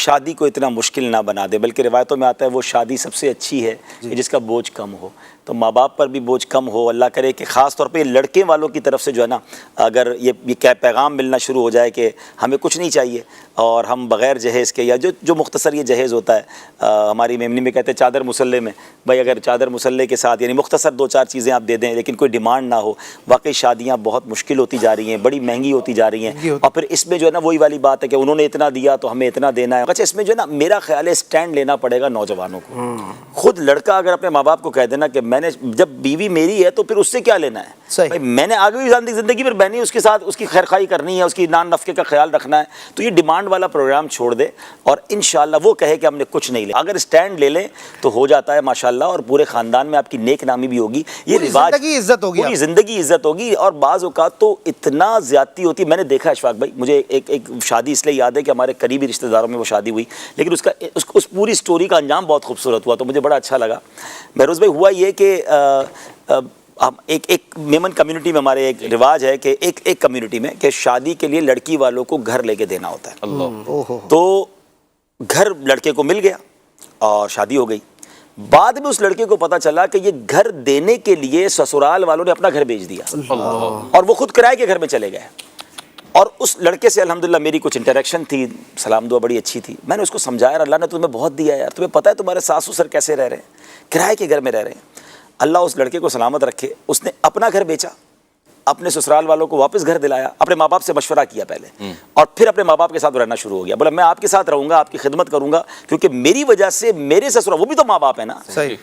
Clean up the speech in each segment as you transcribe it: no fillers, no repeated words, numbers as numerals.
شادی کو اتنا مشکل نہ بنا دے، بلکہ روایتوں میں آتا ہے وہ شادی سب سے اچھی ہے کہ جس کا بوجھ کم ہو. تو ماں باپ پر بھی بوجھ کم ہو. اللہ کرے کہ خاص طور پہ لڑکے والوں کی طرف سے جو ہے نا اگر یہ پیغام ملنا شروع ہو جائے کہ ہمیں کچھ نہیں چاہیے اور ہم بغیر جہیز کے، یا جو مختصر یہ جہیز ہوتا ہے، ہماری میمنی میں کہتے ہیں چادر مسلح میں، بھائی اگر چادر مسلح کے ساتھ یعنی مختصر 2-4 چیزیں آپ دے دیں لیکن کوئی ڈیمانڈ نہ ہو. واقعی شادیاں بہت مشکل ہوتی جا رہی ہیں، بڑی مہنگی ہوتی جا رہی ہیں. اور پھر اس میں جو ہے نا وہی والی بات ہے کہ انہوں نے اتنا دیا تو ہمیں اتنا دینا ہے. اچھا اس میں جو ہے نا میرا خیال ہے اسٹینڈ لینا پڑے گا نوجوانوں کو. خود لڑکا اگر اپنے ماں باپ کو کہہ دینا کہ میں نے جب بیوی میری ہے تو پھر اس سے کیا لینا ہے، بھائی میں نے آگے بھی زندگی پر میں نے اس کے ساتھ اس کی خیر خواہی کرنی ہے، اس کی نان نفقے کا خیال رکھنا ہے. تو یہ ڈیمانڈ والا پروگرام چھوڑ دے اور انشاءاللہ وہ کہے کہ ہم نے کچھ نہیں لیا. اگر اسٹینڈ لے لیں تو ہو جاتا ہے ماشاءاللہ، اور پورے خاندان میں آپ کی نیک نامی بھی ہوگی. یہ رواج پوری زندگی عزت ہوگی. اور بعض اوقات تو اتنا زیادتی ہوتی ہے. میں نے دیکھا اشفاق بھائی، مجھے ایک شادی اس لیے یاد ہے کہ ہمارے قریبی رشتہ داروں میں وہ شادی ہوئی، لیکن اس پوری سٹوری کا انجام بہت خوبصورت ہوا تو مجھے بڑا اچھا لگا. بہروز بھائی ہوا یہ کہ ایک میمن کمیونٹی میں ہمارے ایک رواج ہے کہ ایک کمیونٹی میں کہ شادی کے لیے لڑکی والوں کو گھر لے کے دینا ہوتا ہے. تو گھر لڑکے کو مل گیا اور شادی ہو گئی. بعد میں اس لڑکے کو پتا چلا کہ یہ گھر دینے کے لیے سسرال والوں نے اپنا گھر بیچ دیا اور وہ خود کرائے کے گھر میں چلے گئے. اور اس لڑکے سے الحمدللہ میری کچھ انٹریکشن تھی، سلام دعا بڑی اچھی تھی. میں نے اس کو سمجھایا اللہ نے تمہیں بہت دیا ہے یار، تمہیں پتہ ہے تمہارے ساس سسر کیسے رہ رہے ہیں، کرائے کے گھر میں رہ رہے ہیں. اللہ اس لڑکے کو سلامت رکھے، اس نے اپنا گھر بیچا، اپنے سسرال والوں کو واپس گھر دلایا، اپنے ماں باپ سے مشورہ کیا پہلے اور پھر اپنے ماں باپ کے ساتھ رہنا شروع ہو گیا. بولا میں آپ کے ساتھ رہوں گا، آپ کی خدمت کروں گا، کیونکہ میری وجہ سے میرے سسرال وہ بھی تو ماں باپ ہیں نا،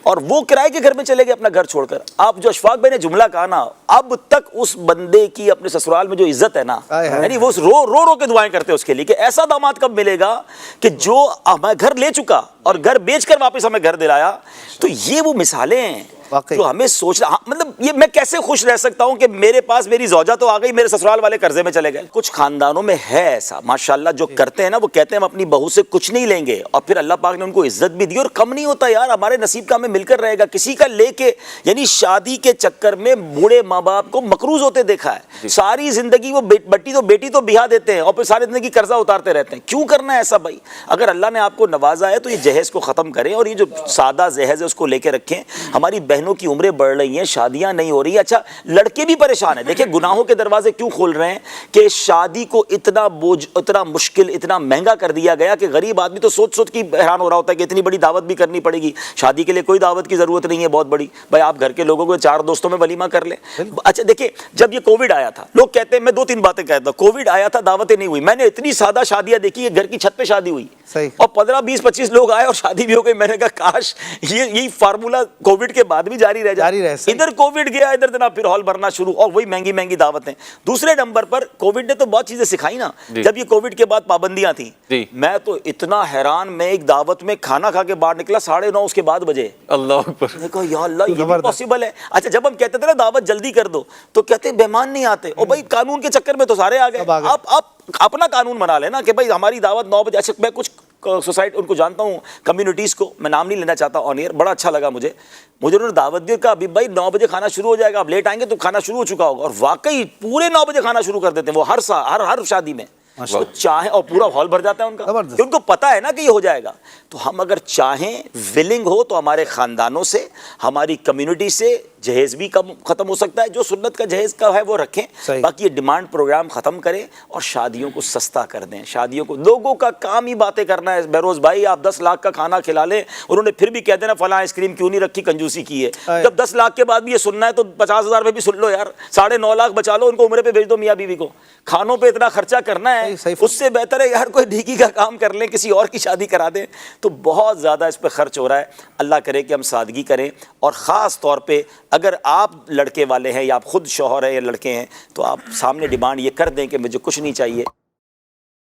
اور وہ کرائے کے گھر میں چلے گئے اپنا گھر چھوڑ کر. آپ جو اشفاق بھائی نے جملہ کہا نا، اب تک اس بندے کی اپنے سسرال میں جو عزت ہے نا، یعنی وہ رو کے دعائیں کرتے ہیں اس کے لیے کہ ایسا داماد کب ملے گا کہ جو ہمیں گھر لے چکا اور گھر بیچ کر واپس ہمیں گھر دلایا. تو یہ وہ مثالیں ہیں جو ہمیں سوچنا، مطلب یہ میں کیسے خوش رہ سکتا ہوں کہ میرے پاس میری زوجہ تو آ گئی، میرے سسرال والے قرضے میں چلے گئے. کچھ خاندانوں میں ہے ایسا ماشاءاللہ جو کرتے ہیں نا، وہ کہتے ہیں ہم اپنی بہو سے کچھ نہیں لیں گے اور پھر اللہ پاک نے ان کو عزت بھی دی. اور کم نہیں ہوتا یار، ہمارے نصیب کا ہمیں مل کر رہے گا. کسی کا لے کے یعنی شادی کے چکر میں بوڑھے ماں باپ کو مقروض ہوتے دیکھا ہے. ساری زندگی وہ بیٹی تو بیاہ دیتے ہیں اور پھر ساری زندگی قرضہ اتارتے رہتے ہیں. کیوں کرنا ہے ایسا بھائی؟ اگر اللہ نے آپ کو نوازا ہے تو یہ جہیز کو ختم کریں اور یہ جو سادہ جہیز ہے اس کو لے کے رکھیں. ہماری بہنوں کی عمریں بڑھ رہی ہیں، شادیاں نہیں ہو رہی. اچھا لڑکے بھی پریشان ہیں. دیکھیں گناہوں کے دروازے کیوں کھول رہے ہیں کہ شادی کو اتنا بوجھ، اتنا مشکل، اتنا مہنگا کر دیا گیا کہ غریب آدمی تو سوچ کے حیران ہو رہا ہوتا ہے کہ اتنی بڑی دعوت بھی کرنی پڑے گی. شادی کے لیے کوئی دعوت کی ضرورت نہیں ہے بہت بڑی، بھائی آپ گھر کے لوگوں کو 4 دوستوں میں ولیمہ کر لیں. اچھا دیکھیں جب یہ کووڈ آیا تھا، لوگ کہتے ہیں، میں 2-3 باتیں کہتا ہوں، کووڈ آیا تھا دعوتیں نہیں ہوئی. میں نے اتنی سادہ شادیاں دیکھی کہ گھر کی چھت پہ شادی ہوئی اور 15-20-25 لوگ آئے اور شادی بھی ہو گئی. میں نے کہا کاش یہی فارمولا کووڈ کے بعد بھی جاری رہ جائے. ادھر کووڈ گیا، ادھر جناب پھر ہال بھرنا شروع اور وہی مہنگی دعوتیں. دوسرے نمبر پر کووڈ نے تو بہت چیزیں سکھائی نا. جب یہ کووڈ کے بعد پابندیاں تھیں، میں تو اتنا حیران، میں ایک دعوت میں کھانا کھا کے باہر نکلا 9:30 اس کے بعد بجے. اللہ اکبر. میں کہا یا اللہ یہ بھی پاسبل ہے. اچھا جب ہم کہتے تھے نا دعوت جلدی کر دو تو کہتے مہمان نہیں آتے. اور بھائی قانون کے چکر میں تو سارے آ گئے. آپ اپنا قانون بنا لینا کہ بھائی ہماری دعوت 9 بجے. اچھا میں کچھ سوسائٹی ان کو جانتا ہوں، کمیونٹیز کو، میں نام نہیں لینا چاہتا آن ایئر، بڑا اچھا لگا مجھے انہوں نے دعوت دی. کہا ابھی بھائی 9 بجے کھانا شروع ہو جائے گا، آپ لیٹ آئیں گے تو کھانا شروع ہو چکا ہوگا. اور واقعی پورے 9 بجے کھانا شروع کر دیتے ہیں وہ ہر شادی میں. وہ چاہیں اور پورا ہال بھر جاتا ہے ان کا، کہ ان کو پتا ہے نا کہ یہ ہو جائے گا. تو ہم اگر چاہیں، ولنگ ہو تو ہمارے خاندانوں سے، ہماری کمیونٹی سے جہیز بھی کم ختم ہو سکتا ہے. جو سنت کا جہیز کا ہے وہ رکھیں، باقی یہ ڈیمانڈ پروگرام ختم کریں اور شادیوں کو سستا کر دیں. شادیوں کو لوگوں کا کام ہی باتیں کرنا ہے. بہروز بھائی آپ 10 لاکھ کا کھانا کھلا لیں، انہوں نے پھر بھی کہہ دینا فلاں آئس کریم کیوں نہیں رکھی، کنجوسی کی ہے. جب 10 لاکھ کے بعد بھی یہ سننا ہے تو 50,000 میں بھی سن لو یار. 9.5 لاکھ بچا لو، ان کو عمرے پہ بھیج دو میاں بیوی کو. کھانوں پہ اتنا خرچہ کرنا ہے، اس سے بہتر ہے یار کوئی ڈھیکی کا کام کر لیں، کسی اور کی شادی کرا دیں. تو بہت زیادہ اس پہ خرچ ہو رہا ہے. اللہ کرے کہ ہم سادگی کریں. اور خاص طور پہ اگر آپ لڑکے والے ہیں یا آپ خود شوہر ہیں یا لڑکے ہیں تو آپ سامنے ڈیمانڈ یہ کر دیں کہ مجھے کچھ نہیں چاہیے.